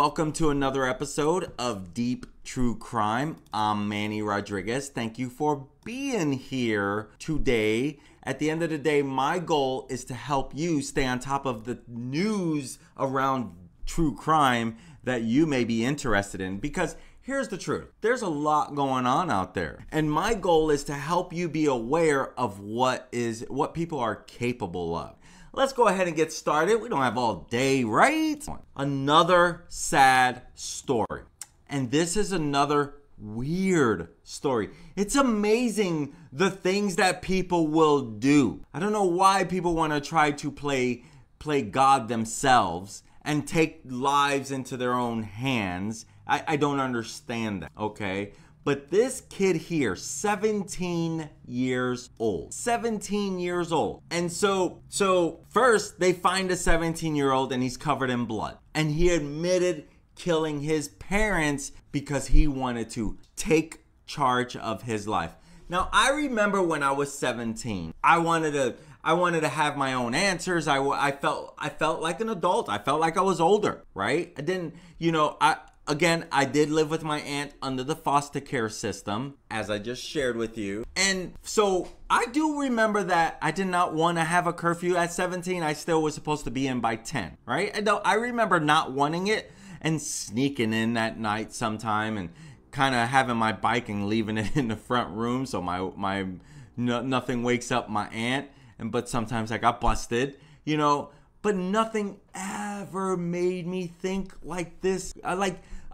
welcome to another episode of Deep True Crime. I'm Manny Rodriguez. Thank you for being here today. At the end of the day, my goal is to help you stay on top of the news around true crime that you may be interested in, because here's the truth. There's a lot going on out there. And my goal is to help you be aware of what people are capable of. Let's go ahead and get started. We don't have all day, right? Another sad story. And this is another weird story. It's amazing the things that people will do. I don't know why people want to try to play God themselves and take lives into their own hands. I don't understand that, okay? But this kid here, 17 years old. 17 years old. And so first they find a 17-year-old and he's covered in blood. And he admitted killing his parents because he wanted to take charge of his life. Now, I remember when I was 17, I wanted to have my own answers. I felt like an adult. I felt like I was older, right? I didn't, I did live with my aunt under the foster care system, as I just shared with you. And so I do remember that I did not want to have a curfew at 17. I still was supposed to be in by 10, right? I remember not wanting it and sneaking in that night sometime and kind of having my bike and leaving it in the front room so nothing wakes up my aunt. But sometimes I got busted, but nothing ever made me think like this.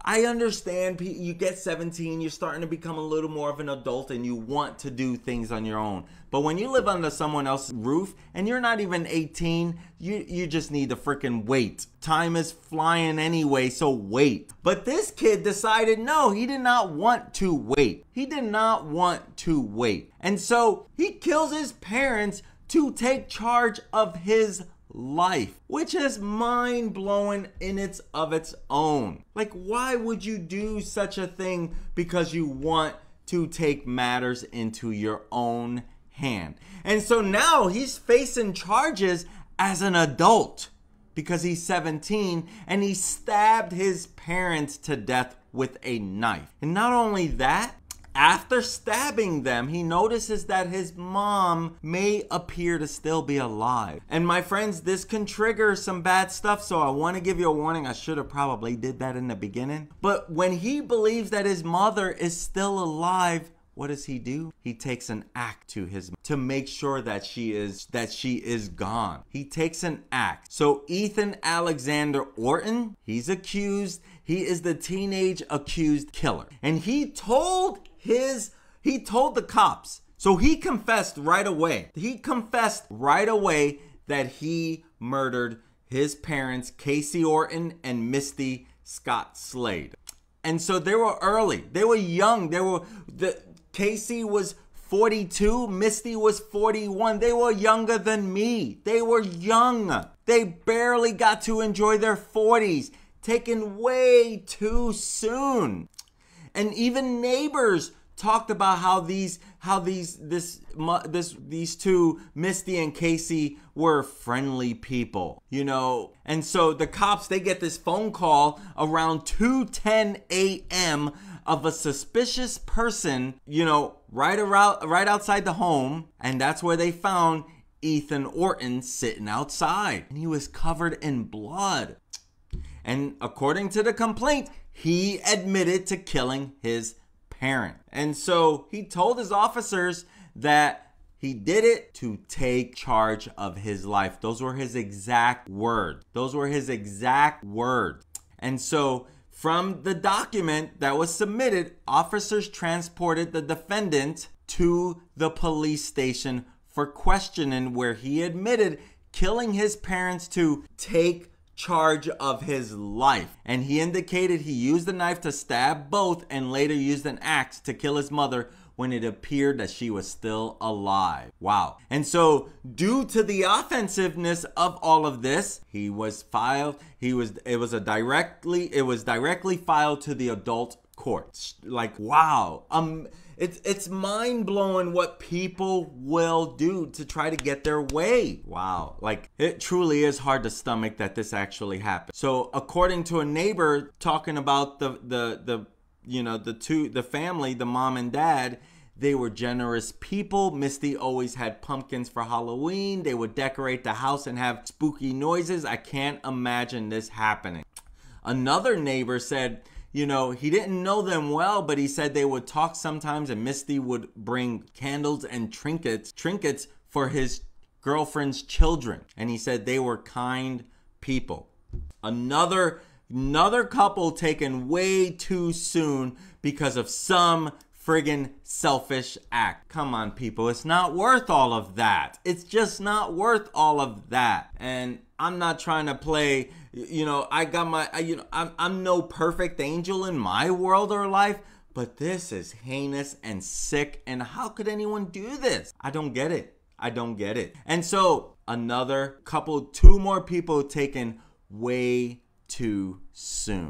I understand you get 17, you're starting to become a little more of an adult and you want to do things on your own. But when you live under someone else's roof and you're not even 18, you just need to freaking wait. Time is flying anyway, so wait. But this kid decided no, he did not want to wait. He did not want to wait. And so he kills his parents to take charge of his life, which is mind-blowing in its own. Like, why would you do such a thing because you want to take matters into your own hand? And so now he's facing charges as an adult because he's 17 and he stabbed his parents to death with a knife. And not only that, after stabbing them, he notices that his mom may appear to still be alive. And my friends, this can trigger some bad stuff, so I want to give you a warning. I should have probably did that in the beginning. But when he believes that his mother is still alive, what does he do? He takes an axe to make sure that she is gone. He takes an axe. So Ethan Alexander Orton, he's accused. He is the teenage accused killer. And he told the cops. So he confessed right away. He confessed right away that he murdered his parents, Casey Orton and Misty Scott Slade. And so they were early. They were young. Casey was 42. Misty was 41. They were younger than me. They were young. They barely got to enjoy their 40s. Taken way too soon. And even neighbors talked about how these two, Misty and Casey, were friendly people, And so the cops, they get this phone call around 2:10 a.m. of a suspicious person, right outside the home, and that's where they found Ethan Orton sitting outside, and he was covered in blood. And according to the complaint, he admitted to killing his parent. And so he told his officers that he did it to take charge of his life. Those were his exact words. And so from the document that was submitted, officers transported the defendant to the police station for questioning, where he admitted killing his parents to take charge of his life. And he indicated he used the knife to stab both and later used an axe to kill his mother when it appeared that she was still alive. Wow. And so due to the offensiveness of all of this, it was directly filed to the adult court. Like, wow. It's mind-blowing what people will do to try to get their way. Wow. Like, it truly is hard to stomach that this actually happened. So according to a neighbor talking about the family, the mom and dad, they were generous people. Misty always had pumpkins for Halloween. They would decorate the house and have spooky noises. I can't imagine this happening. Another neighbor said, he didn't know them well, but he said they would talk sometimes and Misty would bring candles and trinkets for his girlfriend's children. And he said they were kind people. Another couple taken way too soon because of some friggin' selfish act. Come on, people. It's not worth all of that. It's just not worth all of that. And I'm not trying to play, I'm no perfect angel in my world or life, but this is heinous and sick. And how could anyone do this? I don't get it. And so two more people taken way too soon.